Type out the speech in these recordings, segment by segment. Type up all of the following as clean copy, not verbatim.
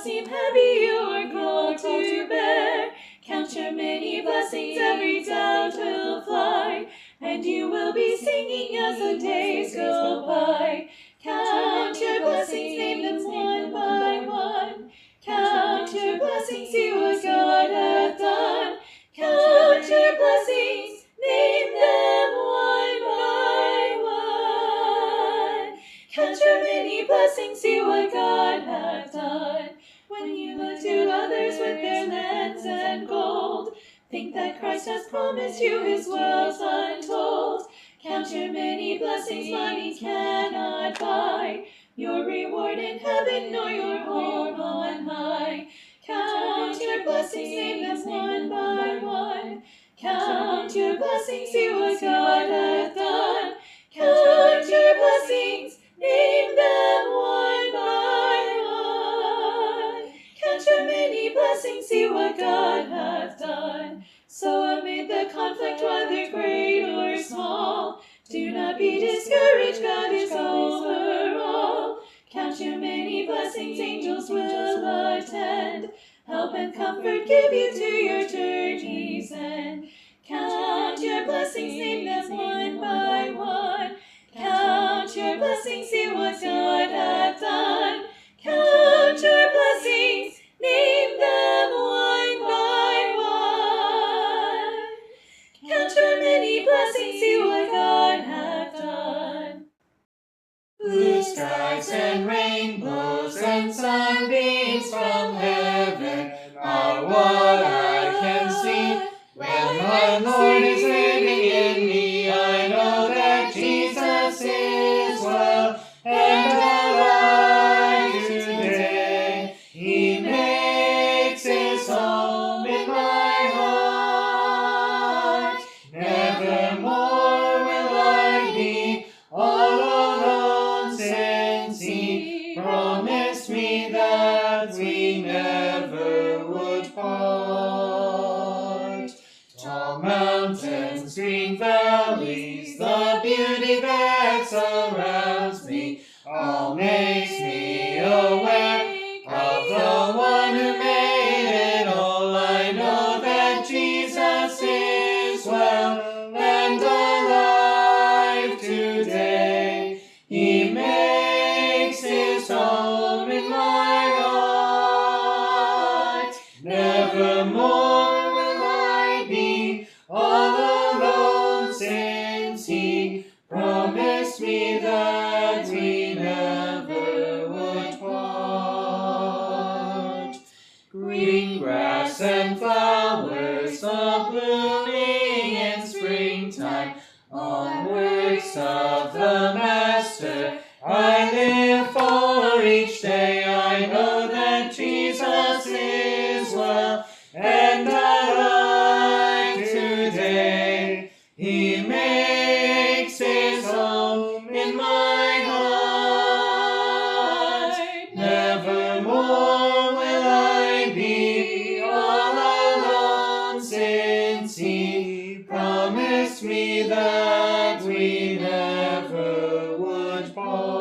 seem heavy you are called to bear. Count your many blessings, every doubt will fly, and you will be singing as the days go by. Count your blessings, name them one by one. Count your blessings, see what God hath done. Count your blessings, name them one by one. Count your many blessings, see what God hath done. When you look to others with their lands and gold, think that Christ has promised you his wealth untold. Count your many blessings, money cannot buy your reward in heaven nor your home on high. Count your blessings, name them one by one. Count your blessings, see what God hath done. Count your blessings, name them one by one. Count your many blessings, see what God hath done. So amid the conflict, whether great or small, do not be discouraged, God is over all. Count your many blessings, angels will attend, help and comfort give you to your journey's end. Count your blessings, name them one by one. Count your blessings, see what God hath done. Count your blessings, name them one by one. Count your many blessings, see what God hath done. Blue skies and rainbows and sunbeams from heaven are what I can see. When my Lord is living in me, I know that Jesus is well and alive today. He makes his home in my heart. Nevermore will I be all alone, since he promised me that we never would part. Tall mountains, green valleys, the beauty that surrounds me, all makes me aware of the one who made it all. I know that Jesus is well and alive today. He makes his home in my heart. Nevermore will I be all alone, since he promised me that we never would part. Green grass and flowers, the blooming in springtime, all works of the Master I live for each day. I know that Jesus is well and alive today. He makes his home in my heart. Nevermore will I be all alone, since he promised me that we never would part.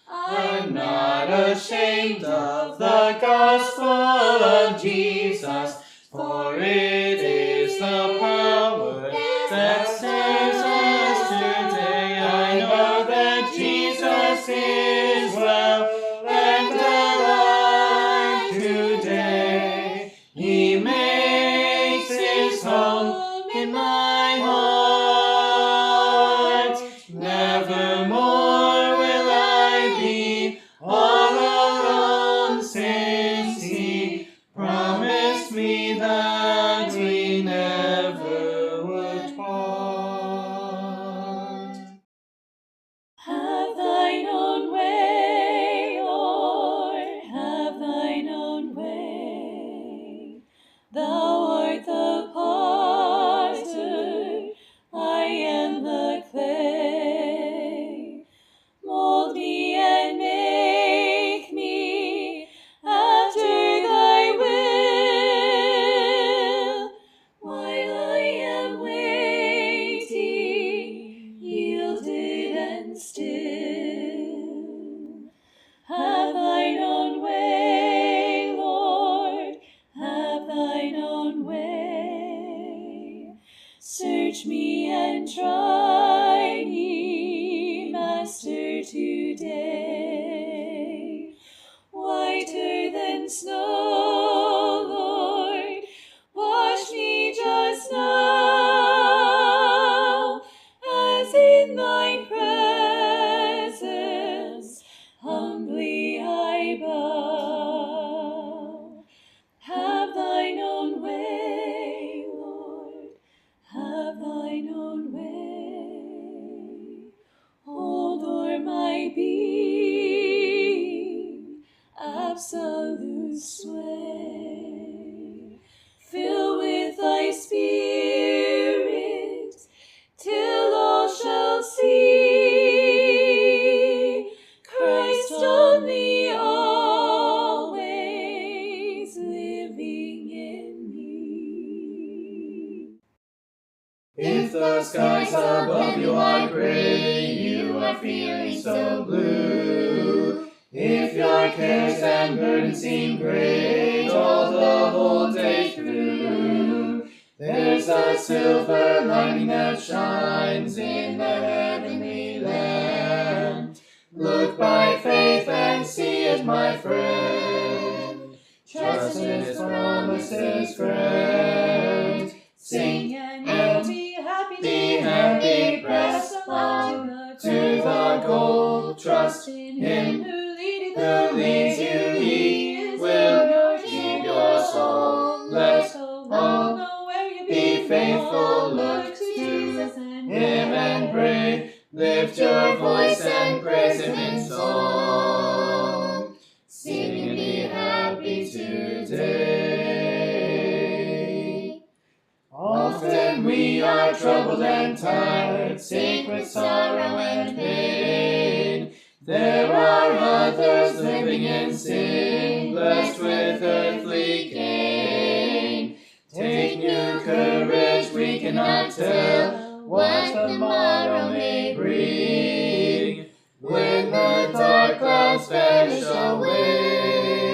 I'm not ashamed of the gospel of Jesus, for it is the power that saves us today. I know that Jesus is well and alive today. He makes his home in my heart. Nevermore will I be all alone, since he promised me that we never would part. Have thine own way. Master today. Whiter than snow, Lord, wash me just now, as in thy presence humbly I bow. Have thine own way, Lord, have thine own way. Hold o'er my being absolute sway. Fill with thy Spirit till all shall see Christ only always living in me. If the skies above you are gray, you are feeling so blue. If your cares and burdens seem great all the whole day through, there's a silver lining that shines in the heavenly land. Look by faith and see it, my friend. Trust in His promises, friend. Sing and be happy, press along to the goal. Trust in Him who leads you, He will keep your soul. Let all know where you be faithful, look to Jesus and Him and pray. Lift your voice and praise Him in song. Sing and be happy today. Often we are troubled and tired, sick with sorrow and pain. There are others living in sin, blessed with earthly gain. Take new courage, we cannot tell what tomorrow may bring. When the dark clouds vanish away,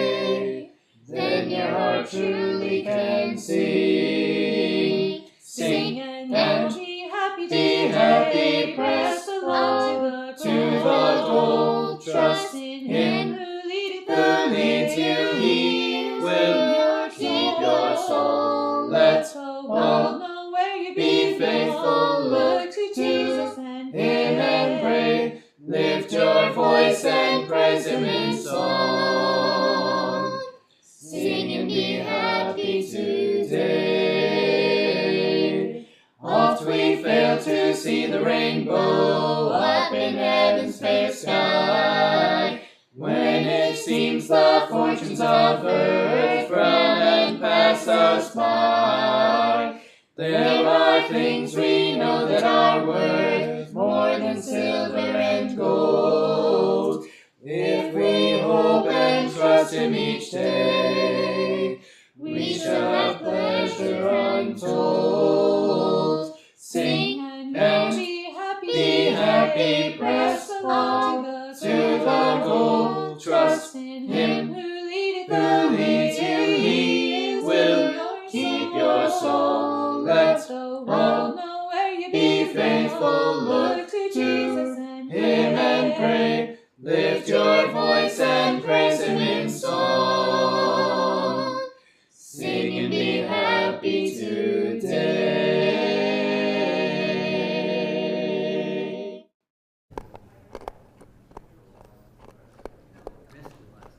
then your heart truly can sing. Sing and be happy, press along to the goal. Trust in Him who leads you, He will keep your soul. Let all know where you be faithful, look to Jesus and Him and pray. Lift your voice and praise Him in song. Sing and be happy today. Oft we fail to see the rainbow up in heaven's fair sky, when it seems the fortunes of earth frown and pass us by. There are things we know that are worth more than silver and gold. If we hope and trust Him each day, we shall have pleasure untold. Sing and be happy, press along to the goal. Trust in Him who leads you, He will keep your soul. Let all know where you be faithful, look to Jesus and Him and pray. Lift your voice and praise Him in song. Sing and be happy today.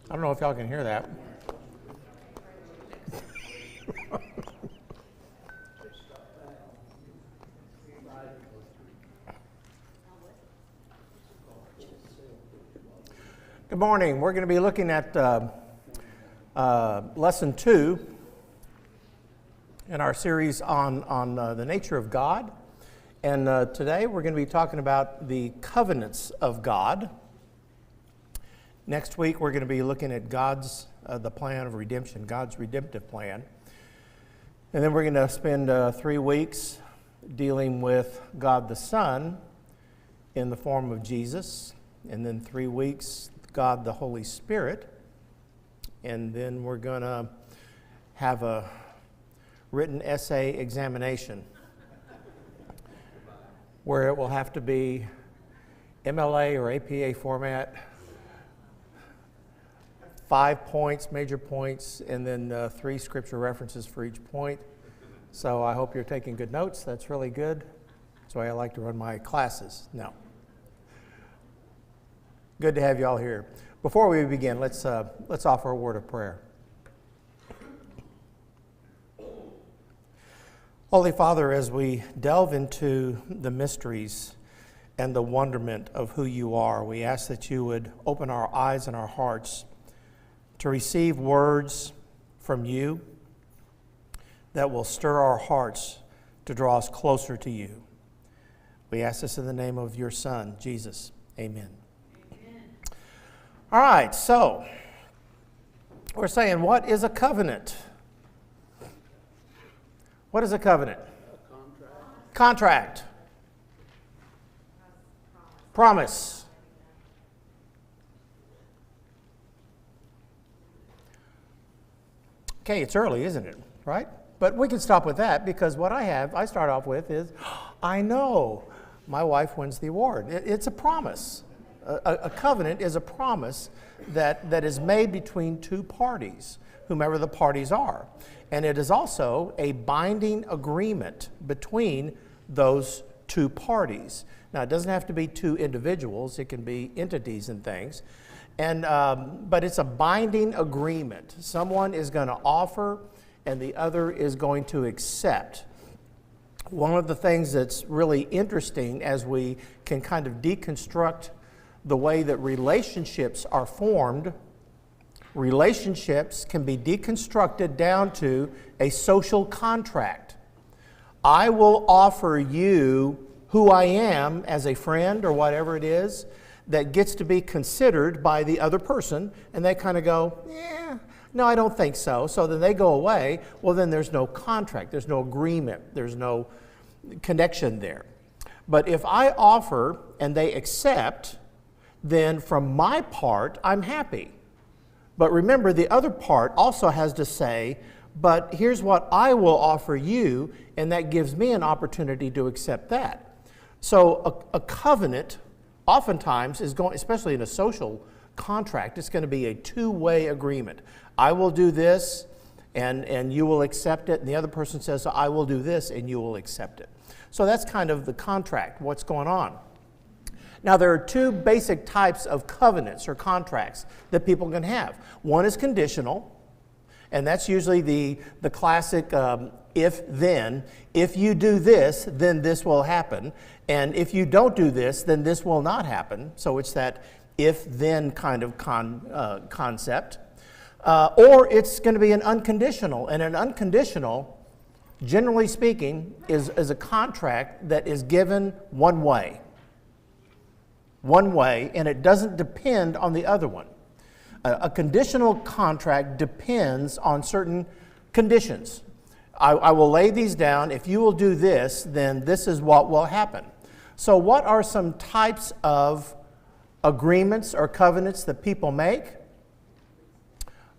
I don't know if y'all can hear that. Good morning. We're going to be looking at lesson 2 in our series on the nature of God. And today we're going to be talking about the covenants of God. Next week we're going to be looking at God's the plan of redemption, God's redemptive plan. And then we're going to spend 3 weeks dealing with God the Son in the form of Jesus, and then 3 weeks God the Holy Spirit, and then we're going to have a written essay examination where it will have to be MLA or APA format. 5 points, major points, and then 3 scripture references for each point. So I hope you're taking good notes. That's really good. That's why I like to run my classes. No. Good to have you all here. Before we begin, let's offer a word of prayer. Holy Father, as we delve into the mysteries and the wonderment of who you are, we ask that you would open our eyes and our hearts to receive words from you that will stir our hearts to draw us closer to you. We ask this in the name of your Son, Jesus. Amen. Amen. All right, so we're saying, what is a covenant? What is a covenant? A contract. Promise. Okay, it's early, isn't it? Right? But we can stop with that because what I start off with is, I know my wife wins the award. It's a promise. A covenant is a promise that is made between two parties, whomever the parties are. And it is also a binding agreement between those two parties. Now, it doesn't have to be two individuals. It can be entities and things. But it's a binding agreement. Someone is going to offer and the other is going to accept. One of the things that's really interesting as we can kind of deconstruct the way that relationships are formed, relationships can be deconstructed down to a social contract. I will offer you who I am as a friend or whatever it is that gets to be considered by the other person, and they kind of go, yeah, no, I don't think so. So then they go away. Well, then there's no contract, there's no agreement, there's no connection there. But if I offer and they accept, then from my part, I'm happy. But remember, the other part also has to say, but here's what I will offer you, and that gives me an opportunity to accept that. So a covenant oftentimes is going, especially in a social contract, it's going to be a two-way agreement. I will do this, and you will accept it, and the other person says, I will do this, and you will accept it. So that's kind of the contract, what's going on. Now, there are two basic types of covenants or contracts that people can have. One is conditional, and that's usually the classic if-then. If you do this, then this will happen. And if you don't do this, then this will not happen. So it's that if-then kind of concept. Or it's going to be an unconditional. And an unconditional, generally speaking, is a contract that is given one way. One way, and it doesn't depend on the other one. A conditional contract depends on certain conditions. I will lay these down. If you will do this, then this is what will happen. So what are some types of agreements or covenants that people make?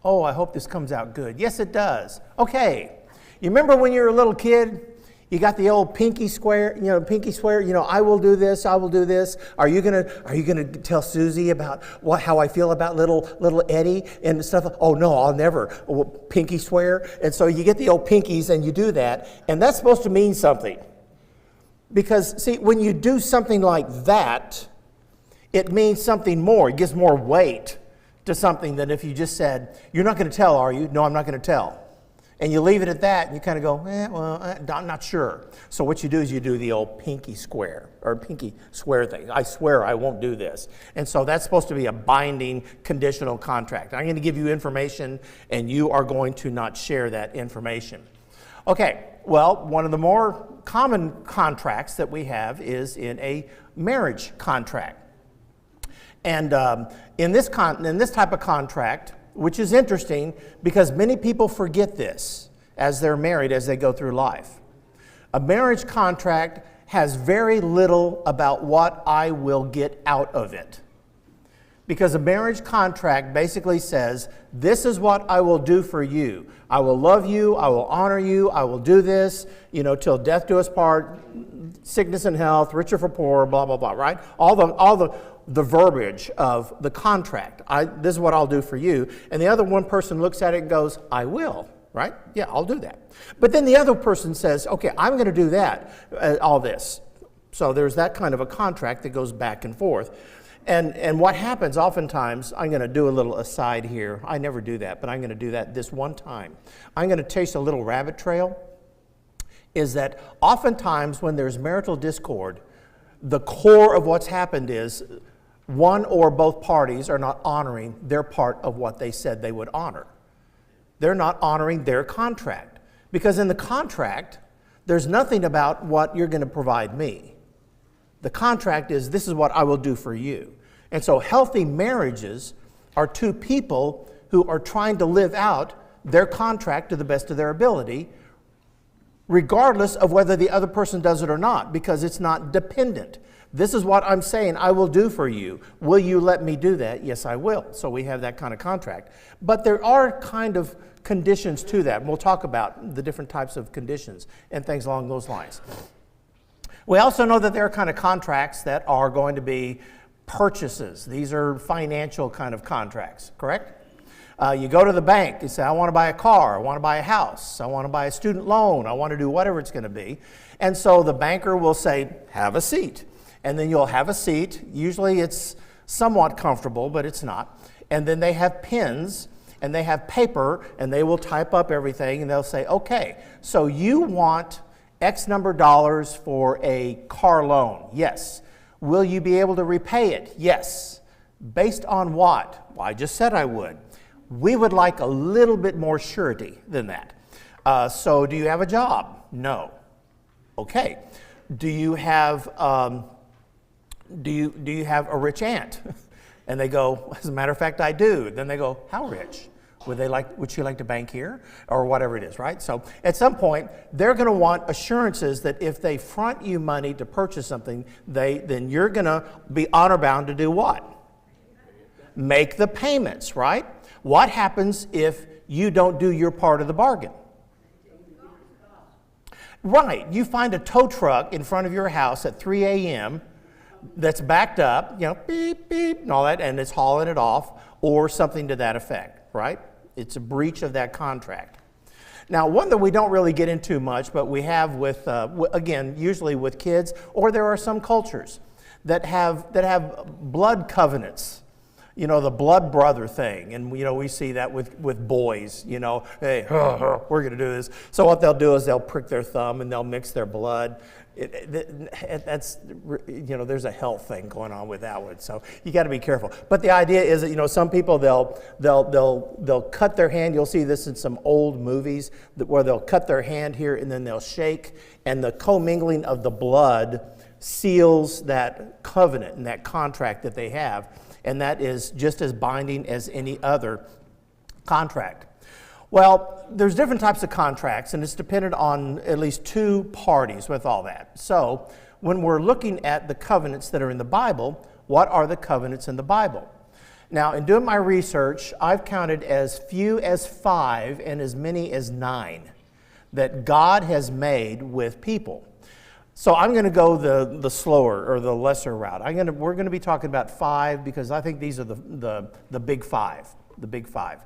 Oh, I hope this comes out good. Yes, it does. Okay. You remember when you were a little kid? You got the old pinky swear, I will do this, I will do this. Are you gonna tell Susie about how I feel about little Eddie and stuff? Oh no, I'll never. Pinky swear. And so you get the old pinkies and you do that, and that's supposed to mean something. Because see, when you do something like that, it means something more. It gives more weight to something than if you just said, you're not going to tell, are you? No, I'm not going to tell. And you leave it at that, and you kind of go, I'm not sure. So what you do is you do the old pinky swear thing. I swear I won't do this. And so that's supposed to be a binding conditional contract. I'm going to give you information, and you are going to not share that information. Okay, well, one of the more common contracts that we have is in a marriage contract. And in this type of contract, which is interesting because many people forget this as they're married, as they go through life. A marriage contract has very little about what I will get out of it. Because a marriage contract basically says, this is what I will do for you. I will love you, I will honor you, I will do this, till death do us part, sickness and health, richer for poor, blah, blah, blah, right? All the verbiage of the contract. This is what I'll do for you. And the other one person looks at it and goes, I will, right? Yeah, I'll do that. But then the other person says, okay, I'm going to do that, all this. So there's that kind of a contract that goes back and forth. And what happens oftentimes, I'm going to do a little aside here. I never do that, but I'm going to do that this one time. I'm going to chase a little rabbit trail, is that oftentimes when there's marital discord, the core of what's happened is one or both parties are not honoring their part of what they said they would honor. They're not honoring their contract. Because in the contract, there's nothing about what you're going to provide me. The contract is, this is what I will do for you. And so healthy marriages are two people who are trying to live out their contract to the best of their ability, regardless of whether the other person does it or not, because it's not dependent. This is what I'm saying I will do for you. Will you let me do that? Yes, I will. So we have that kind of contract. But there are kind of conditions to that. And we'll talk about the different types of conditions and things along those lines. We also know that there are kind of contracts that are going to be purchases. These are financial kind of contracts, correct? You go to the bank, you say, I want to buy a car, I want to buy a house, I want to buy a student loan, I want to do whatever it's going to be. And so the banker will say, have a seat. And then you'll have a seat. Usually it's somewhat comfortable, but it's not. And then they have pens and they have paper and they will type up everything and they'll say, okay, so you want X number of dollars for a car loan? Yes. Will you be able to repay it? Yes. Based on what? Well, I just said I would. We would like a little bit more surety than that. So do you have a job? No. Okay. Do you have do you have a rich aunt? And they go, as a matter of fact, I do. Then they go, how rich? Would she like to bank here? Or whatever it is, right? So at some point, they're going to want assurances that if they front you money to purchase something, then you're going to be honor bound to do what? Make the payments, right? What happens if you don't do your part of the bargain? Right. You find a tow truck in front of your house at 3 a.m. that's backed up, beep, beep, and all that, and it's hauling it off, or something to that effect, right? It's a breach of that contract. Now, one that we don't really get into much, but we have with, again, usually with kids, or there are some cultures that have blood covenants. The blood brother thing. And, we see that with boys, hey, we're going to do this. So what they'll do is they'll prick their thumb and they'll mix their blood. That's, there's a health thing going on with that one. So you got to be careful. But the idea is that, some people, they'll cut their hand. You'll see this in some old movies where they'll cut their hand here and then they'll shake. And the commingling of the blood seals that covenant and that contract that they have. And that is just as binding as any other contract. Well, there's different types of contracts, and it's dependent on at least two parties with all that. So when we're looking at the covenants that are in the Bible, what are the covenants in the Bible? Now, in doing my research, I've counted as few as 5 and as many as 9 that God has made with people. So I'm going to go the slower or the lesser route. We're going to be talking about 5 because I think these are the big 5, the big 5.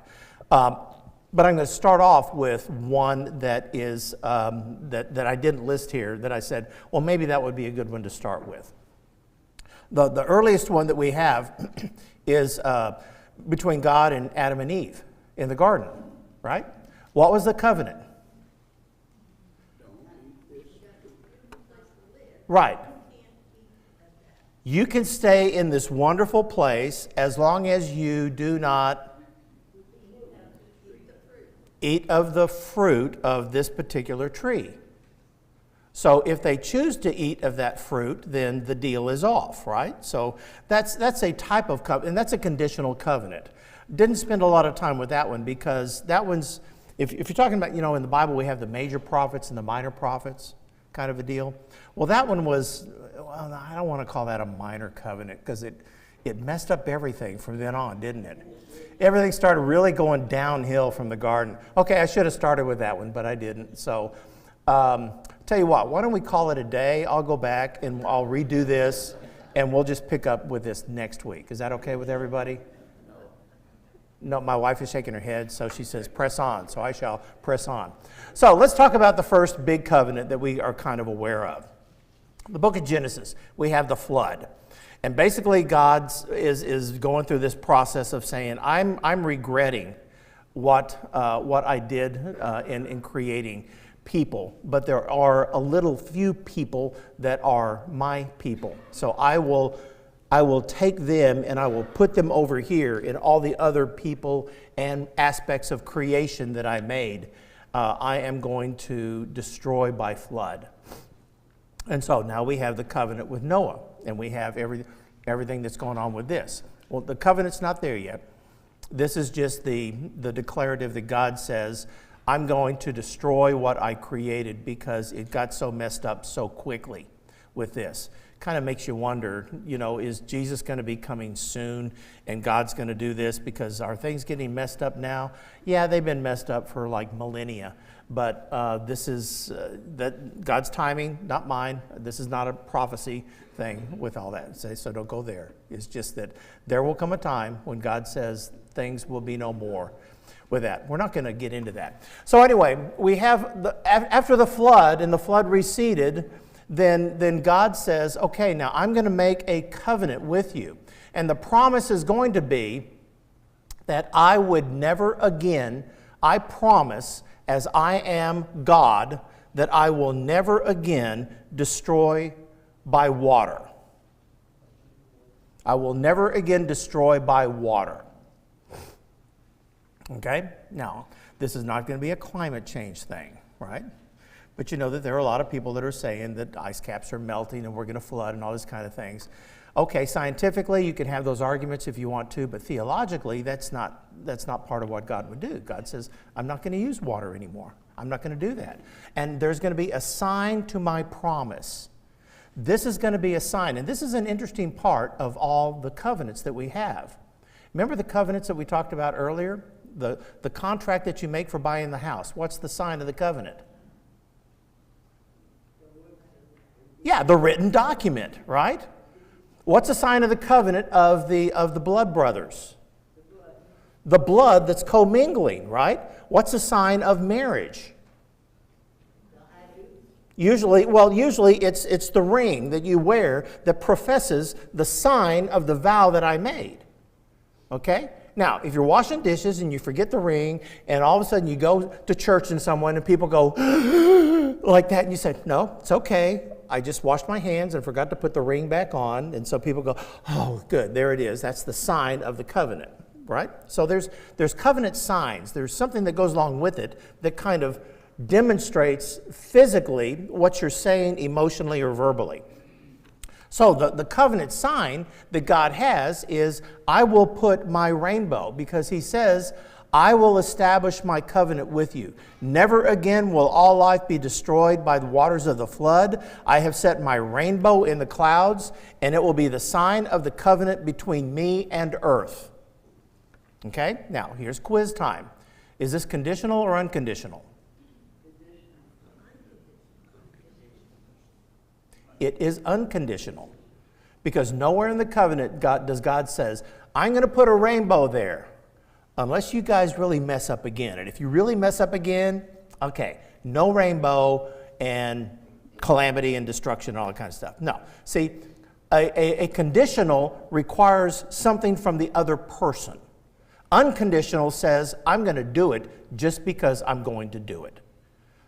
But I'm going to start off with one that is that I didn't list here. That I said, well, maybe that would be a good one to start with. The earliest one that we have is between God and Adam and Eve in the garden, right? What was the covenant? Right. You can stay in this wonderful place as long as you do not eat of the fruit of this particular tree. So if they choose to eat of that fruit, then the deal is off, right? So that's a type of covenant, and that's a conditional covenant. Didn't spend a lot of time with that one because that one's, if you're talking about, in the Bible we have the major prophets and the minor prophets kind of a deal. Well, that one was, I don't want to call that a minor covenant because it it messed up everything from then on, didn't it? Everything started really going downhill from the garden. Okay, I should have started with that one, but I didn't. So, tell you what, why don't we call it a day? I'll go back and I'll redo this, and we'll just pick up with this next week. Is that okay with everybody? No, my wife is shaking her head, so she says, press on. So I shall press on. So let's talk about the first big covenant that we are kind of aware of. The book of Genesis, we have the flood. And basically God is going through this process of saying, I'm regretting what I did in creating people, but there are a little few people that are my people. So I will take them and I will put them over here in all the other people and aspects of creation that I made. I am going to destroy by flood. And so now we have the covenant with Noah, and we have everything that's going on with this. Well, the covenant's not there yet. This is just the declarative that God says, I'm going to destroy what I created because it got so messed up so quickly with this. Kind of makes you wonder, is Jesus going to be coming soon and God's going to do this? Because are things getting messed up now? Yeah, they've been messed up for like millennia. But this is that God's timing, not mine. This is not a prophecy thing with all that. So don't go there. It's just that there will come a time when God says things will be no more with that. We're not going to get into that. So anyway, we have after the flood, and the flood receded, then God says, okay, now I'm going to make a covenant with you. And the promise is going to be that I would never again, I promise, as I am God, that I will never again destroy by water. I will never again destroy by water. Okay? Now, this is not going to be a climate change thing, right? But you know that there are a lot of people that are saying that ice caps are melting and we're going to flood and all these kind of things. Okay, scientifically, you can have those arguments if you want to, but theologically, that's not part of what God would do. God says, I'm not going to use water anymore. I'm not going to do that. And there's going to be a sign to my promise. This is going to be a sign. And this is an interesting part of all the covenants that we have. Remember the covenants that we talked about earlier? The contract that you make for buying the house. What's the sign of the covenant? Yeah, the written document, right? What's the sign of the covenant of the blood brothers? The blood that's commingling, right? What's the sign of marriage? Usually it's the ring that you wear that professes the sign of the vow that I made. Okay? Now, if you're washing dishes and you forget the ring, and all of a sudden you go to church and someone and people go like that, and you say, no, it's okay. I just washed my hands and forgot to put the ring back on. And so people go, oh, good, there it is. That's the sign of the covenant, right? So there's covenant signs. There's something that goes along with it that kind of demonstrates physically what you're saying emotionally or verbally. So the covenant sign that God has is, I will put my rainbow, because he says, I will establish my covenant with you. Never again will all life be destroyed by the waters of the flood. I have set my rainbow in the clouds, and it will be the sign of the covenant between me and earth. Okay, now here's quiz time. Is this conditional or unconditional? It is unconditional, because nowhere in the covenant does God says, I'm going to put a rainbow there, unless you guys really mess up again. And if you really mess up again, okay, no rainbow and calamity and destruction and all that kind of stuff. No. See, a conditional requires something from the other person. Unconditional says, I'm going to do it just because I'm going to do it.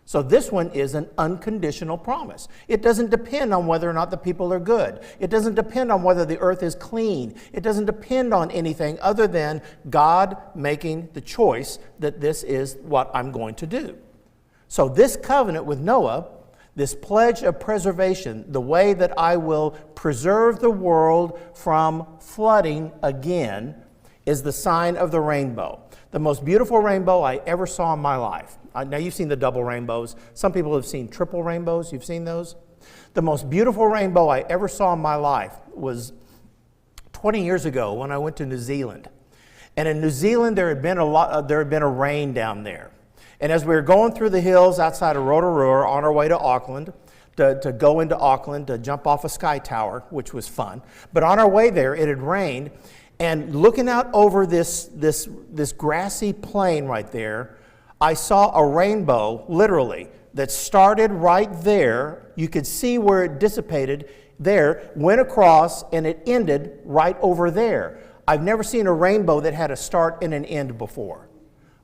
So this one is an unconditional promise. It doesn't depend on whether or not the people are good. It doesn't depend on whether the earth is clean. It doesn't depend on anything other than God making the choice that this is what I'm going to do. So this covenant with Noah, this pledge of preservation, the way that I will preserve the world from flooding again, is the sign of the rainbow. The most beautiful rainbow I ever saw in my life. Now, you've seen the double rainbows. Some people have seen triple rainbows. You've seen those? The most beautiful rainbow I ever saw in my life was 20 years ago when I went to New Zealand. And in New Zealand, there had been a rain down there. And as we were going through the hills outside of Rotorua on our way to Auckland, to go into Auckland, to jump off a sky tower, which was fun. But on our way there, it had rained. And looking out over this grassy plain right there, I saw a rainbow, literally, that started right there. You could see where it dissipated there, went across, and it ended right over there. I've never seen a rainbow that had a start and an end before.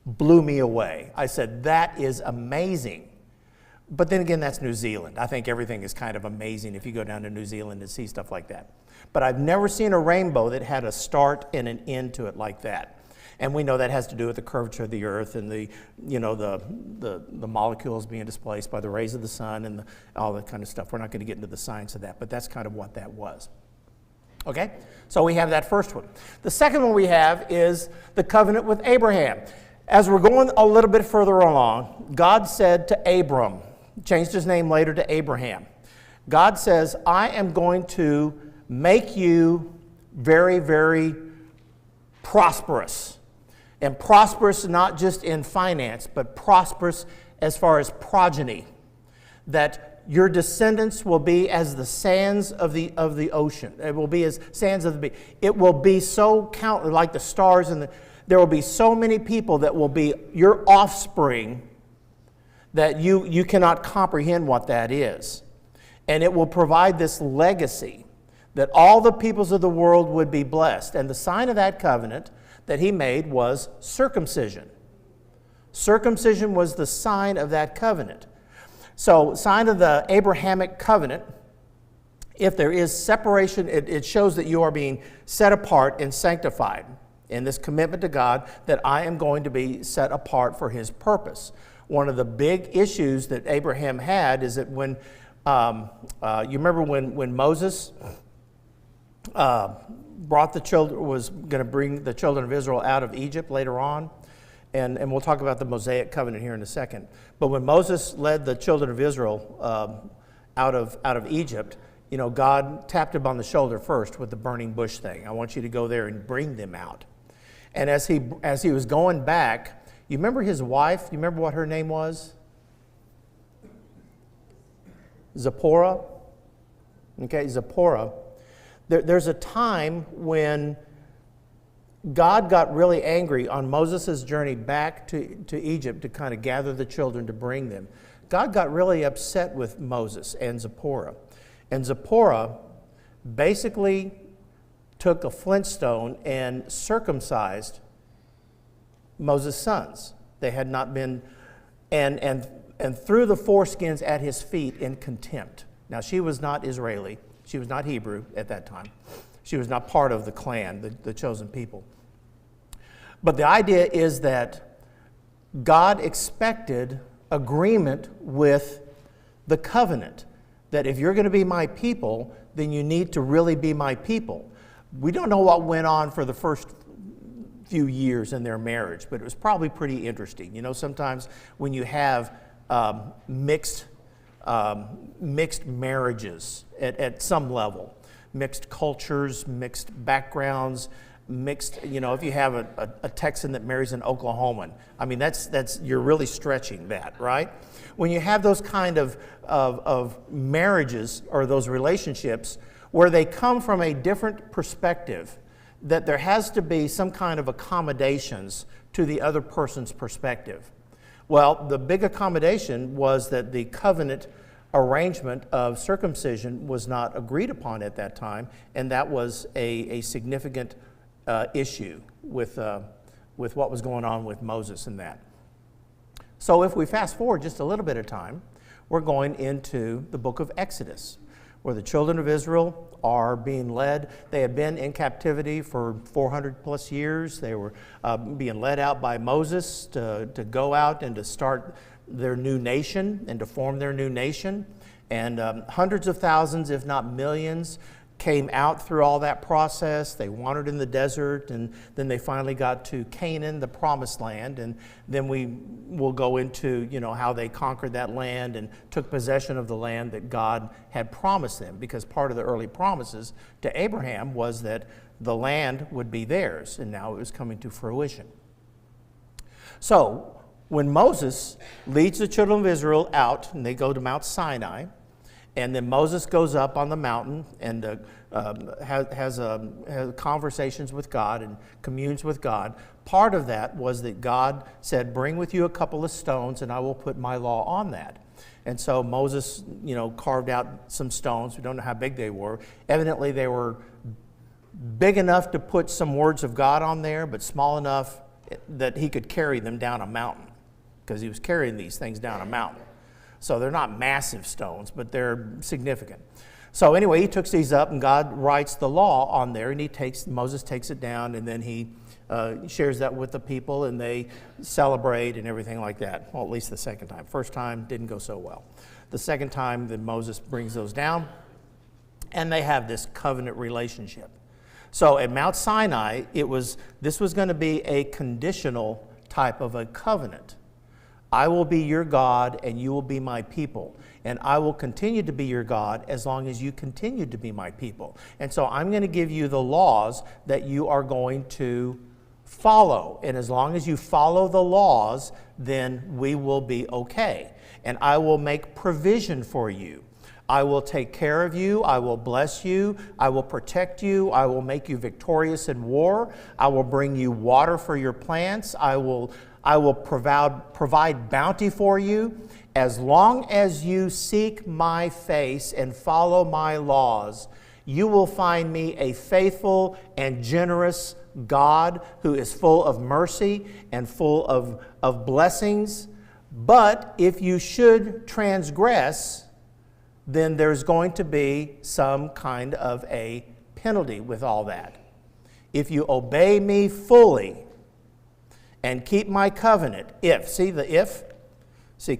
Blew me away. I said, that is amazing. But then again, that's New Zealand. I think everything is kind of amazing if you go down to New Zealand and see stuff like that. But I've never seen a rainbow that had a start and an end to it like that. And we know that has to do with the curvature of the earth and the molecules being displaced by the rays of the sun and all that kind of stuff. We're not going to get into the science of that, but that's kind of what that was. Okay? So we have that first one. The second one we have is the covenant with Abraham. As we're going a little bit further along, God said to Abram, changed his name later to Abraham. God says, I am going to make you very, very prosperous. And prosperous not just in finance, but prosperous as far as progeny. That your descendants will be as the sands of the ocean. It will be as sands of the beach. It will be so countless, like the stars, and there will be so many people that will be your offspring that you cannot comprehend what that is. And it will provide this legacy that all the peoples of the world would be blessed. And the sign of that covenant that he made was circumcision. Circumcision was the sign of that covenant. So, sign of the Abrahamic covenant, if there is separation, it shows that you are being set apart and sanctified in this commitment to God that I am going to be set apart for his purpose. One of the big issues that Abraham had is that when, you remember when Moses brought the children, was going to bring the children of Israel out of Egypt later on, and we'll talk about the Mosaic covenant here in a second. But when Moses led the children of Israel out of Egypt, you know, God tapped him on the shoulder first with the burning bush thing. I want you to go there and bring them out. And as he was going back, you remember his wife? You remember what her name was? Zipporah. Okay, Zipporah. There's a time when God got really angry on Moses' journey back to Egypt to kind of gather the children to bring them. God got really upset with Moses and Zipporah. And Zipporah basically took a flintstone and circumcised Moses' sons. They had not been, and threw the foreskins at his feet in contempt. Now, she was not Israeli. She was not Hebrew at that time. She was not part of the clan, the chosen people. But the idea is that God expected agreement with the covenant, that if you're going to be my people, then you need to really be my people. We don't know what went on for the first few years in their marriage, but it was probably pretty interesting. You know, sometimes when you have mixed marriages at some level, mixed cultures, mixed backgrounds, mixed, you know, if you have a Texan that marries an Oklahoman, I mean, that's you're really stretching that, right? When you have those kind of marriages or those relationships where they come from a different perspective, that there has to be some kind of accommodations to the other person's perspective. Well, the big accommodation was that the covenant arrangement of circumcision was not agreed upon at that time, and that was a significant issue with what was going on with Moses and that. So if we fast forward just a little bit of time, we're going into the book of Exodus, where the children of Israel are being led. They had been in captivity for 400 plus years. They were being led out by Moses to go out and to start their new nation and to form their new nation. And hundreds of thousands, if not millions, came out through all that process. They wandered in the desert, and then they finally got to Canaan, the promised land. And then we will go into, how they conquered that land and took possession of the land that God had promised them, because part of the early promises to Abraham was that the land would be theirs, and now it was coming to fruition. So when Moses leads the children of Israel out, and they go to Mount Sinai, and then Moses goes up on the mountain and has conversations with God and communes with God. Part of that was that God said, bring with you a couple of stones and I will put my law on that. And so Moses, carved out some stones. We don't know how big they were. Evidently they were big enough to put some words of God on there, but small enough that he could carry them down a mountain, because he was carrying these things down a mountain. So they're not massive stones, but they're significant. So anyway, he took these up, and God writes the law on there, and Moses takes it down, and then he shares that with the people, and they celebrate and everything like that. Well, at least the second time. First time didn't go so well. The second time, then Moses brings those down, and they have this covenant relationship. So at Mount Sinai, this was going to be a conditional type of a covenant. I will be your God, and you will be my people. And I will continue to be your God as long as you continue to be my people. And so I'm going to give you the laws that you are going to follow. And as long as you follow the laws, then we will be okay. And I will make provision for you. I will take care of you. I will bless you. I will protect you. I will make you victorious in war. I will bring you water for your plants. I will provide bounty for you. As long as you seek my face and follow my laws, you will find me a faithful and generous God who is full of mercy and full of blessings. But if you should transgress, then there's going to be some kind of a penalty with all that. If you obey me fully and keep my covenant,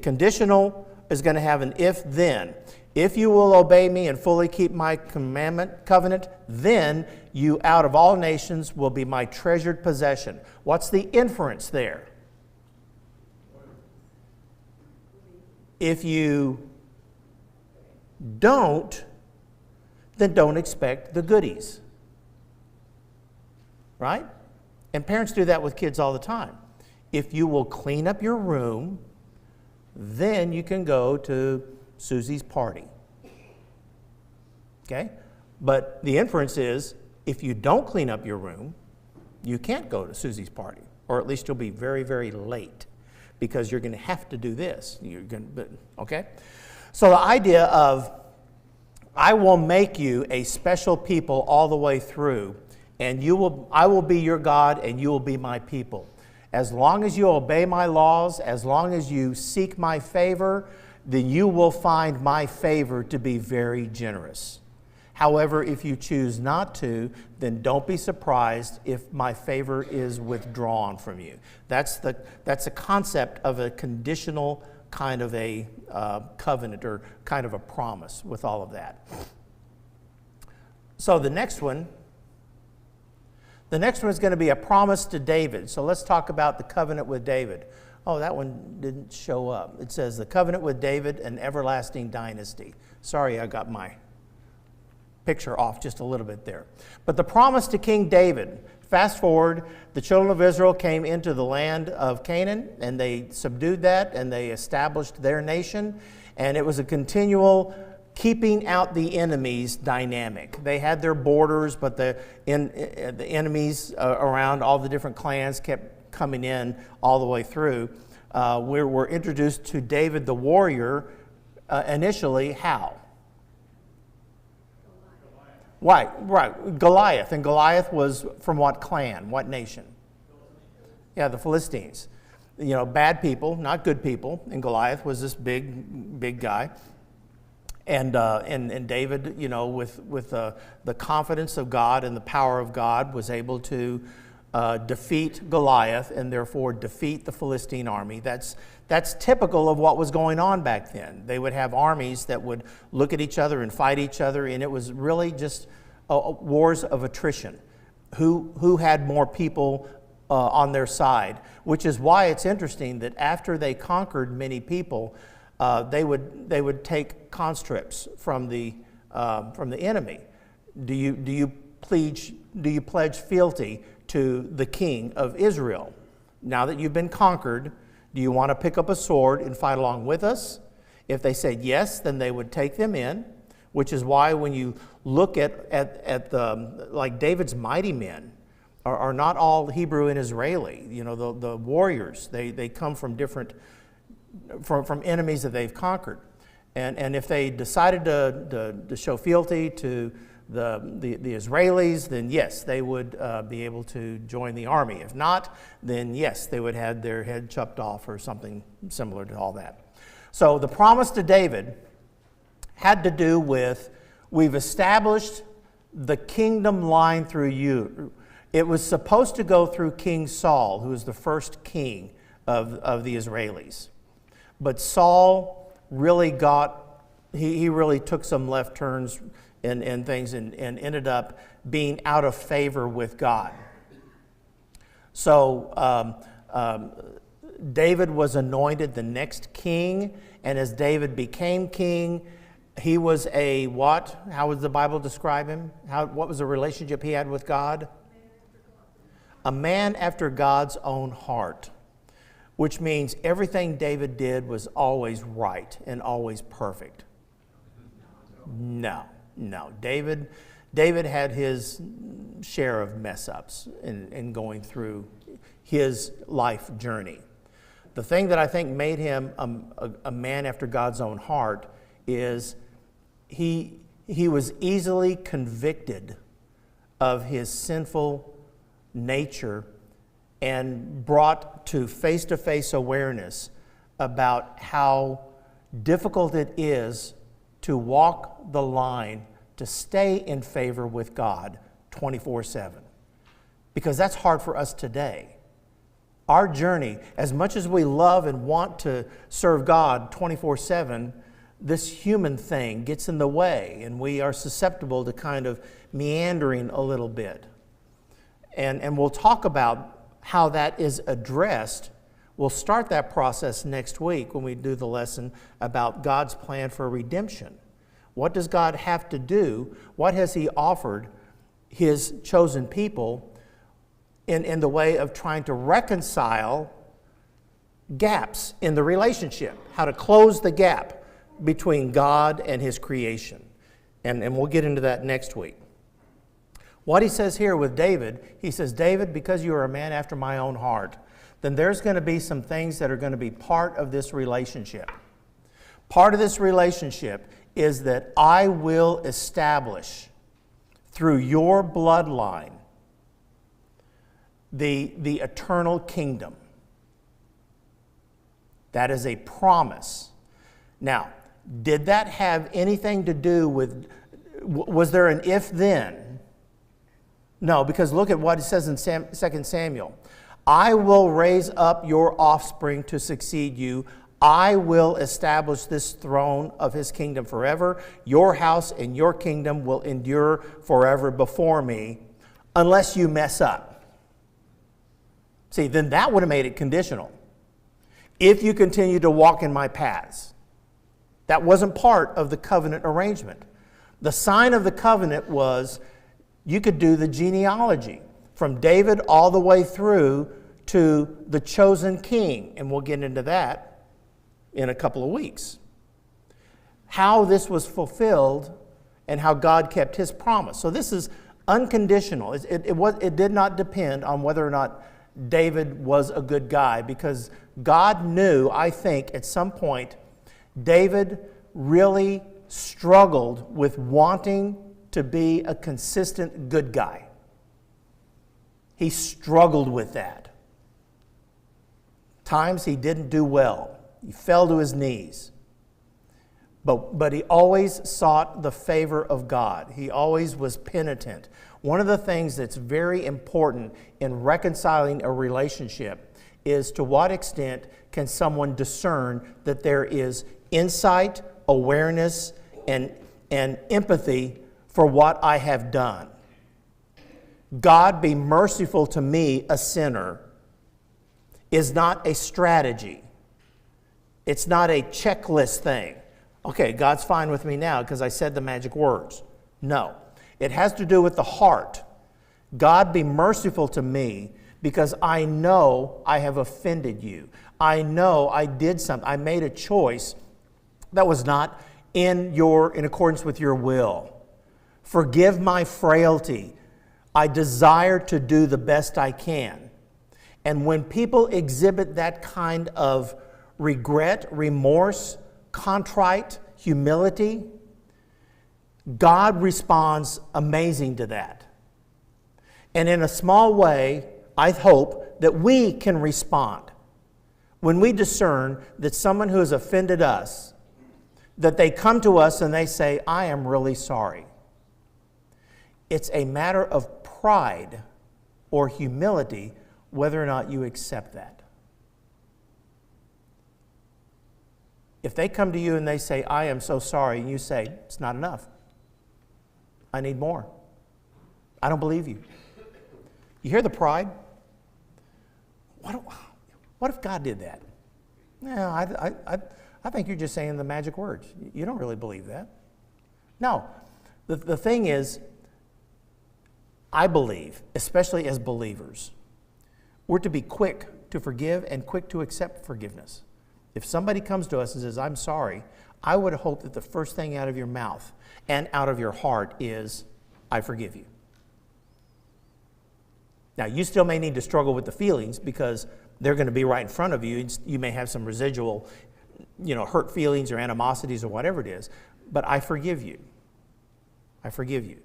conditional is going to have an if then. If you will obey me and fully keep my covenant, then you out of all nations will be my treasured possession. What's the inference there? If you don't, then don't expect the goodies. Right? And parents do that with kids all the time. If you will clean up your room, then you can go to Susie's party. Okay? But the inference is, if you don't clean up your room, you can't go to Susie's party. Or at least you'll be very, very late, because you're going to have to do this. Okay? So the idea of, I will make you a special people all the way through, and I will be your God, and you will be my people. As long as you obey my laws, as long as you seek my favor, then you will find my favor to be very generous. However, if you choose not to, then don't be surprised if my favor is withdrawn from you. That's a concept of a conditional kind of a covenant, or kind of a promise with all of that. So the next one is going to be a promise to David. So let's talk about the covenant with David. Oh, that one didn't show up. It says the covenant with David, an everlasting dynasty. Sorry, I got my picture off just a little bit there. But the promise to King David. Fast forward, the children of Israel came into the land of Canaan, and they subdued that, and they established their nation. And it was a continual keeping out the enemies dynamic. They had their borders, but the enemies around all the different clans kept coming in all the way through. We were introduced to David the warrior initially. How? Right, Goliath. And Goliath was from what clan, what nation? Yeah, the Philistines. Bad people, not good people. And Goliath was this big guy. And David, with the confidence of God and the power of God, was able to defeat Goliath and therefore defeat the Philistine army. That's typical of what was going on back then. They would have armies that would look at each other and fight each other, and it was really just wars of attrition. Who had more people on their side, which is why it's interesting that after they conquered many people, they would take conscripts from the enemy. Do you pledge fealty to the king of Israel? Now that you've been conquered, do you want to pick up a sword and fight along with us? If they said yes, then they would take them in, which is why when you look at the, like David's mighty men are not all Hebrew and Israeli. You know, the warriors, they come from different, from enemies that they've conquered. And if they decided to show fealty to the Israelis, then yes, they would be able to join the army. If not, then yes, they would have their head chopped off or something similar to all that. So the promise to David had to do with, we've established the kingdom line through you. It was supposed to go through King Saul, who was the first king of the Israelis. But Saul really he really took some left turns and things and ended up being out of favor with God. So David was anointed the next king, and as David became king, he was a what? How would the Bible describe him? What was the relationship he had with God? A man after God's own heart, which means everything David did was always right and always perfect. No. David had his share of mess-ups in going through his life journey. The thing that I think made him a man after God's own heart is he was easily convicted of his sinful nature and brought to face-to-face awareness about how difficult it is to walk the line to stay in favor with God 24/7. Because that's hard for us today. Our journey, as much as we love and want to serve God 24/7, this human thing gets in the way and we are susceptible to kind of meandering a little bit. And we'll talk about how that is addressed. We'll start that process next week when we do the lesson about God's plan for redemption. What does God have to do? What has He offered His chosen people in the way of trying to reconcile gaps in the relationship? How to close the gap between God and His creation. And we'll get into that next week. What he says here with David, he says, David, because you are a man after my own heart, then there's going to be some things that are going to be part of this relationship. Part of this relationship is that I will establish through your bloodline the eternal kingdom. That is a promise. Now, did that have anything to do with, was there an if-then? No, because look at what it says in 2 Samuel. I will raise up your offspring to succeed you. I will establish this throne of his kingdom forever. Your house and your kingdom will endure forever before me, unless you mess up. See, then that would have made it conditional. If you continue to walk in my paths. That wasn't part of the covenant arrangement. The sign of the covenant was you could do the genealogy from David all the way through to the chosen king. And we'll get into that in a couple of weeks. How this was fulfilled and how God kept his promise. So this is unconditional. It did not depend on whether or not David was a good guy, because God knew, I think, at some point, David really struggled with wanting to be a consistent good guy. He struggled with that. Times he didn't do well. He fell to his knees. But he always sought the favor of God. He always was penitent. One of the things that's very important in reconciling a relationship is to what extent can someone discern that there is insight, awareness, and empathy for what I have done. God be merciful to me, a sinner, is not a strategy. It's not a checklist thing. Okay, God's fine with me now because I said the magic words. No, it has to do with the heart. God be merciful to me because I know I have offended you. I know I did something. I made a choice that was not in accordance with your will. Forgive my frailty. I desire to do the best I can. And when people exhibit that kind of regret, remorse, contrite, humility, God responds amazing to that. And in a small way, I hope that we can respond. When we discern that someone who has offended us, that they come to us and they say, I am really sorry. It's a matter of pride or humility whether or not you accept that. If they come to you and they say, I am so sorry, and you say, it's not enough. I need more. I don't believe you. You hear the pride? What if God did that? No, I think you're just saying the magic words. You don't really believe that. No. The thing is, I believe, especially as believers, we're to be quick to forgive and quick to accept forgiveness. If somebody comes to us and says, I'm sorry, I would hope that the first thing out of your mouth and out of your heart is, I forgive you. Now, you still may need to struggle with the feelings because they're going to be right in front of you. You may have some residual, hurt feelings or animosities or whatever it is, but I forgive you. I forgive you.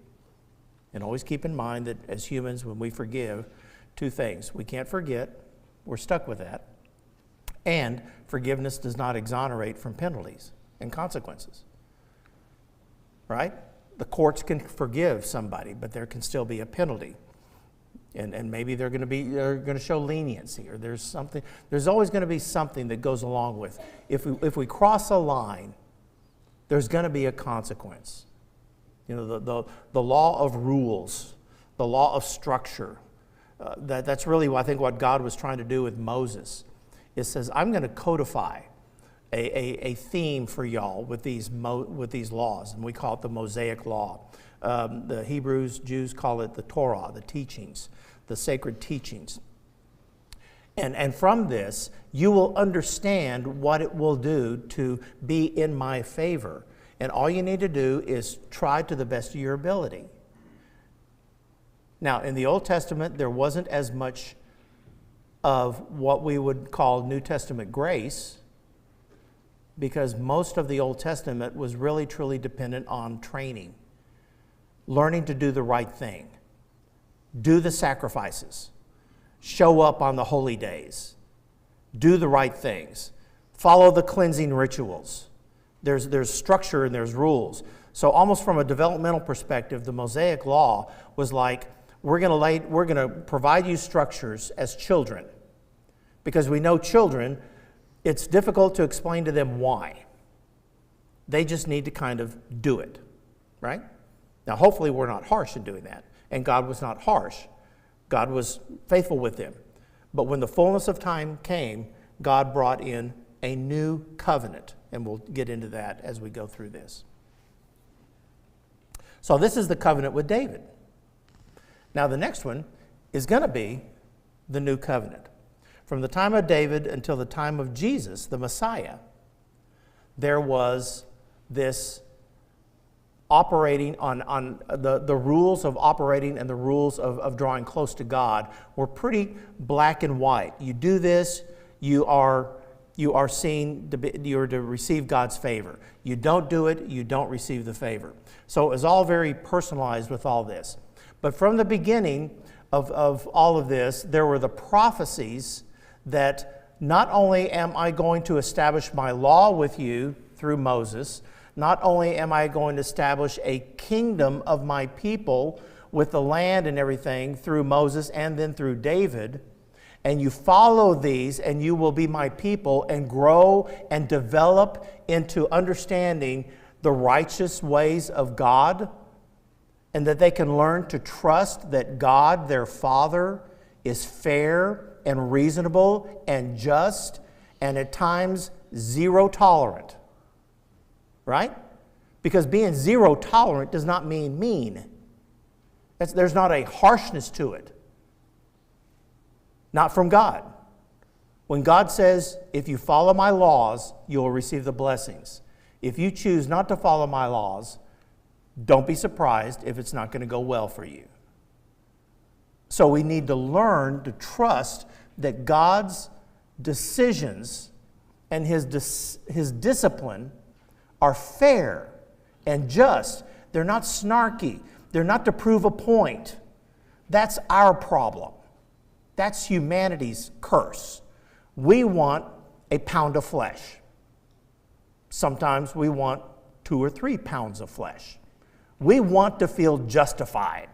And always keep in mind that as humans, when we forgive, two things. We can't forget. We're stuck with that. And forgiveness does not exonerate from penalties and consequences. Right? The courts can forgive somebody, but there can still be a penalty. And maybe they're going to show leniency, or there's always going to be something that goes along with. If we cross a line, there's going to be a consequence. The law of rules, the law of structure. That's really, I think, what God was trying to do with Moses. It says, I'm going to codify a theme for y'all with these laws, and we call it the Mosaic Law. The Jews call it the Torah, the teachings, the sacred teachings. And from this, you will understand what it will do to be in my favor. And all you need to do is try to the best of your ability. Now, in the Old Testament, there wasn't as much of what we would call New Testament grace, because most of the Old Testament was really, truly dependent on training, learning to do the right thing, do the sacrifices, show up on the holy days, do the right things, follow the cleansing rituals. There's structure and there's rules. So almost from a developmental perspective, the Mosaic Law was like, we're going to provide you structures as children, because we know children, it's difficult to explain to them why. They just need to kind of do it, right? Now, hopefully we're not harsh in doing that, and God was not harsh. God was faithful with them. But when the fullness of time came, God brought in a new covenant, and we'll get into that as we go through this. So this is the covenant with David. Now, the next one is going to be the new covenant. From the time of David until the time of Jesus, the Messiah, there was this operating on the rules of operating, and the rules of drawing close to God were pretty black and white. You do this, you are seen you're to receive God's favor. You don't do it, you don't receive the favor. So it was all very personalized with all this. But from the beginning of all of this, there were the prophecies that not only am I going to establish my law with you through Moses, not only am I going to establish a kingdom of my people with the land and everything through Moses and then through David, and you follow these and you will be my people and grow and develop into understanding the righteous ways of God, and that they can learn to trust that God, their Father, is fair and reasonable and just and at times zero tolerant. Right? Because being zero tolerant does not mean mean. There's not a harshness to it. Not from God. When God says, if you follow my laws, you'll receive the blessings. If you choose not to follow my laws, don't be surprised if it's not going to go well for you. So we need to learn to trust that God's decisions and his discipline are fair and just. They're not snarky. They're not to prove a point. That's our problem. That's humanity's curse. We want a pound of flesh. Sometimes we want 2 or 3 pounds of flesh. We want to feel justified.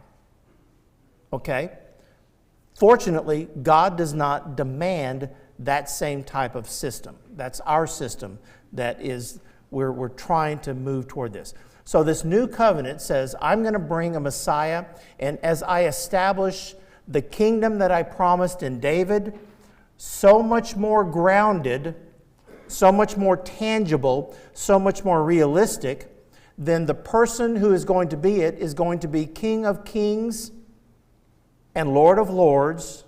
Okay? Fortunately, God does not demand that same type of system. That's our system that is, we're trying to move toward this. So this new covenant says, I'm going to bring a Messiah, and as I establish the kingdom that I promised in David, so much more grounded, so much more tangible, so much more realistic, then the person who is going to be it is going to be King of Kings and Lord of Lords,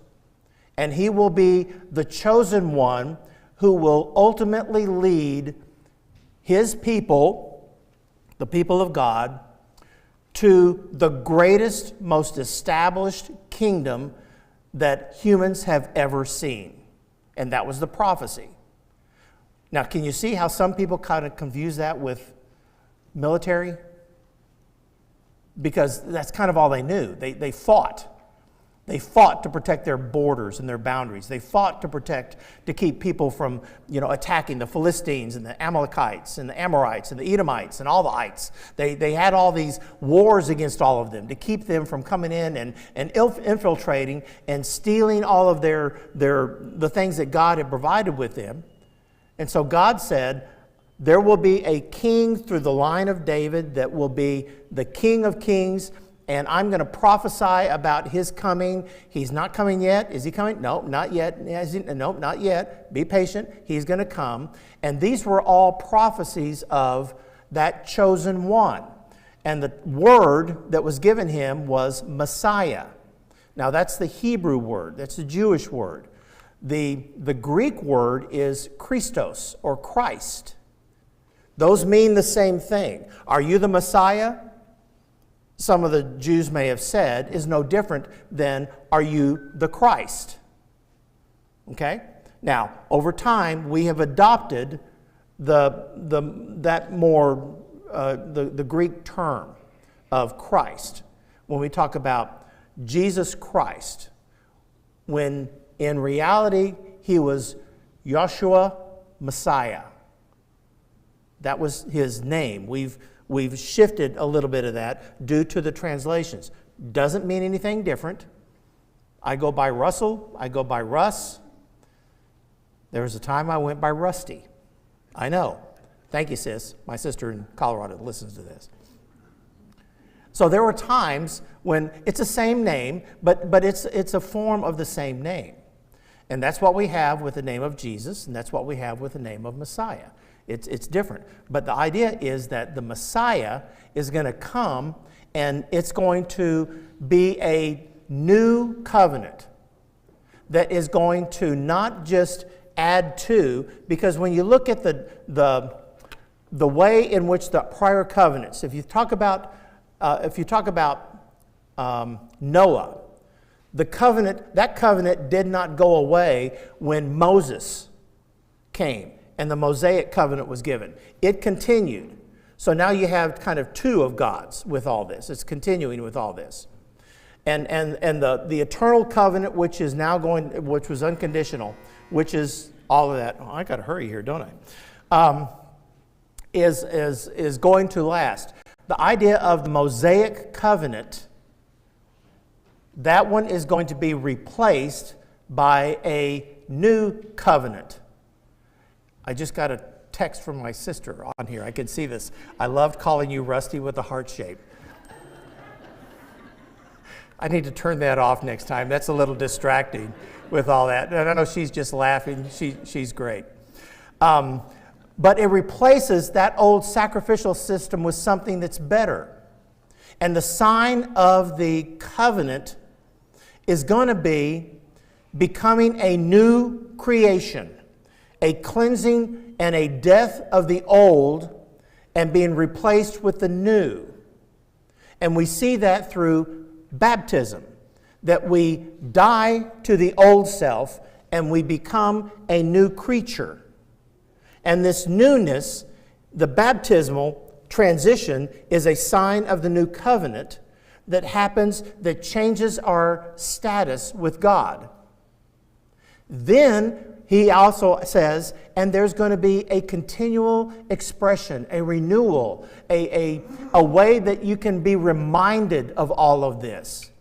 and he will be the chosen one who will ultimately lead his people, the people of God, to the greatest, most established kingdom that humans have ever seen. And that was the prophecy. Now, can you see how some people kind of confuse that with military? Because that's kind of all they knew. They fought. They fought to protect their borders and their boundaries. They fought to keep people from, attacking the Philistines and the Amalekites and the Amorites and the Edomites and all the ites. They had all these wars against all of them to keep them from coming in and infiltrating and stealing all of the things that God had provided with them. And so God said, there will be a king through the line of David that will be the King of Kings, and I'm going to prophesy about his coming. He's not coming yet. Is he coming? No, not yet. No, not yet. Be patient. He's going to come. And these were all prophecies of that chosen one. And the word that was given him was Messiah. Now that's the Hebrew word. That's the Jewish word. The Greek word is Christos or Christ. Those mean the same thing. Are you the Messiah? Some of the Jews may have said, is no different than, are you the Christ? Okay? Now, over time, we have adopted the Greek term of Christ when we talk about Jesus Christ, when in reality he was Yeshua Messiah. That was his name. We've shifted a little bit of that due to the translations. Doesn't mean anything different. I go by Russell. I go by Russ. There was a time I went by Rusty. I know. Thank you, sis. My sister in Colorado listens to this. So there were times when it's the same name, but it's a form of the same name. And that's what we have with the name of Jesus, and that's what we have with the name of Messiah. It's different. But the idea is that the Messiah is going to come, and it's going to be a new covenant that is going to not just add to, because when you look at the way in which the prior covenants, if you talk about Noah, that covenant did not go away when Moses came and the Mosaic covenant was given. It continued. So now you have kind of two of God's with all this. It's continuing with all this. And the eternal covenant, which is now which was unconditional, which is all of that. Oh, I got to hurry here, don't I? Is going to last. The idea of the Mosaic covenant, that one is going to be replaced by a new covenant. I just got a text from my sister on here. I can see this. I loved calling you Rusty with a heart shape. I need to turn that off next time. That's a little distracting with all that. And I know she's just laughing. She's great. But it replaces that old sacrificial system with something that's better. And the sign of the covenant is going to be becoming a new creation, a cleansing and a death of the old and being replaced with the new. And we see that through baptism, that we die to the old self and we become a new creature. And this newness, the baptismal transition, is a sign of the new covenant that happens, that changes our status with God. Then he also says, and there's going to be a continual expression, a renewal, a way that you can be reminded of all of this.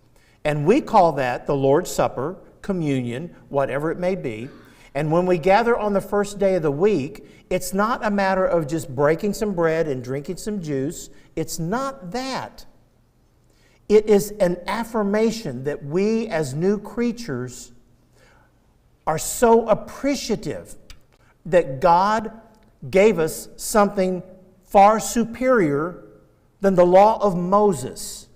And we call that the Lord's Supper, communion, whatever it may be. And when we gather on the first day of the week, it's not a matter of just breaking some bread and drinking some juice. It's not that. It is an affirmation that we as new creatures are so appreciative that God gave us something far superior than the law of Moses,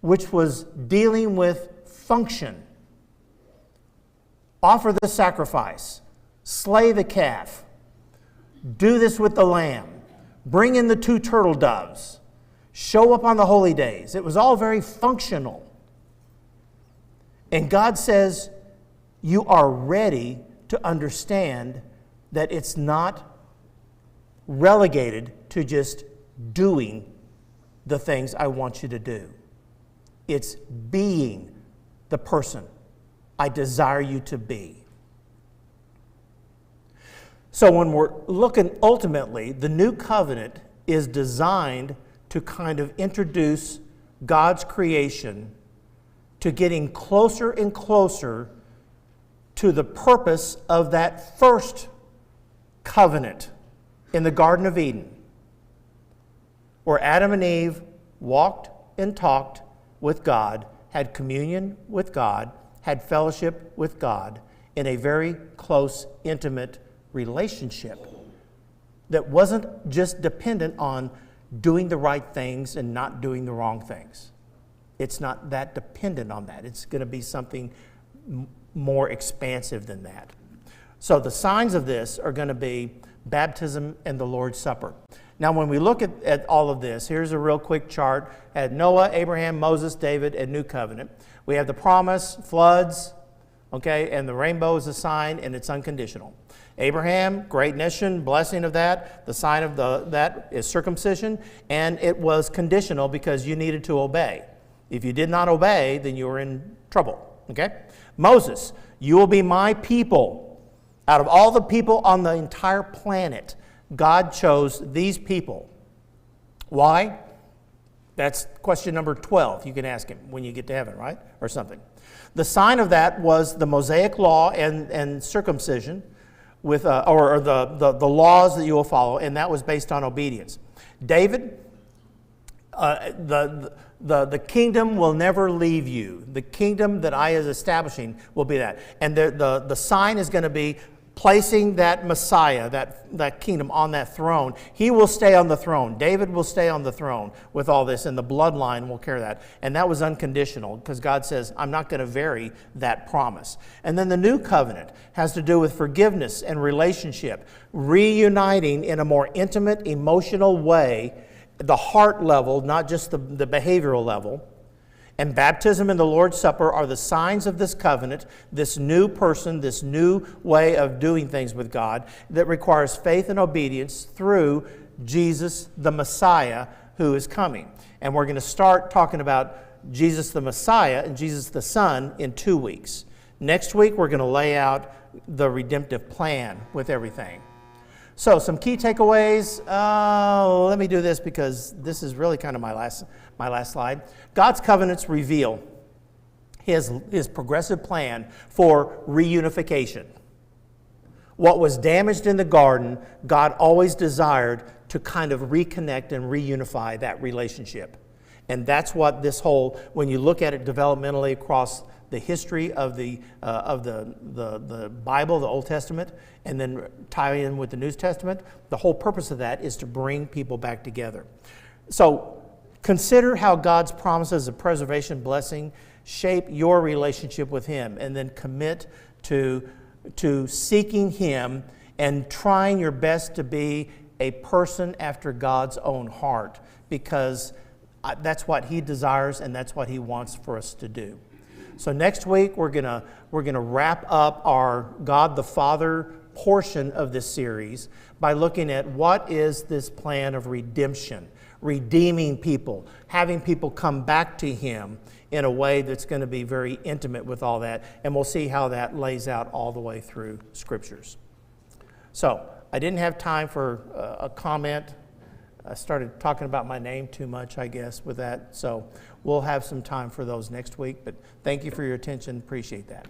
which was dealing with function. Offer the sacrifice, slay the calf, do this with the lamb, bring in the 2 turtle doves, show up on the holy days. It was all very functional. And God says, you are ready to understand that it's not relegated to just doing the things I want you to do. It's being the person I desire you to be. So when we're looking ultimately, the new covenant is designed to kind of introduce God's creation to getting closer and closer to the purpose of that first covenant in the Garden of Eden, where Adam and Eve walked and talked with God, had communion with God, had fellowship with God in a very close, intimate relationship that wasn't just dependent on doing the right things and not doing the wrong things. It's not that dependent on that. It's going to be something more expansive than that. So the signs of this are going to be baptism and the Lord's Supper. Now, when we look at all of this, here's a real quick chart at Noah, Abraham, Moses, David, and New Covenant. We have the promise, floods, okay, and the rainbow is a sign, and it's unconditional. Abraham, great nation, blessing of that. The sign of that is circumcision, and it was conditional because you needed to obey. If you did not obey, then you were in trouble, okay? Moses, you will be my people. Out of all the people on the entire planet, God chose these people. Why? That's question number 12. You can ask him when you get to heaven, right? Or something. The sign of that was the Mosaic law and circumcision, with or the laws that you will follow, and that was based on obedience. David, the kingdom will never leave you. The kingdom that I is establishing will be that. And the sign is going to be placing that Messiah, that kingdom on that throne. He will stay on the throne. David will stay on the throne with all this, and the bloodline will carry that. And that was unconditional because God says, I'm not going to vary that promise. And then the new covenant has to do with forgiveness and relationship, reuniting in a more intimate, emotional way, the heart level, not just the behavioral level. And baptism and the Lord's Supper are the signs of this covenant, this new person, this new way of doing things with God that requires faith and obedience through Jesus the Messiah who is coming. And we're going to start talking about Jesus the Messiah and Jesus the Son in 2 weeks. Next week, we're going to lay out the redemptive plan with everything. So some key takeaways. Let me do this because this is really kind of my last slide. God's covenants reveal his progressive plan for reunification. What was damaged in the garden, God always desired to kind of reconnect and reunify that relationship. And that's what this whole, when you look at it developmentally across the history of the Bible, the Old Testament, and then tie in with the New Testament, the whole purpose of that is to bring people back together. So consider how God's promises of preservation, blessing, shape your relationship with Him, and then commit to seeking Him and trying your best to be a person after God's own heart, because that's what He desires and that's what He wants for us to do. So next week we're gonna wrap up our God the Father portion of this series by looking at what is this plan of redemption, redeeming people, having people come back to Him in a way that's going to be very intimate with all that, and we'll see how that lays out all the way through Scriptures. So I didn't have time for a comment. I started talking about my name too much, I guess, with that. So we'll have some time for those next week. But thank you for your attention. Appreciate that.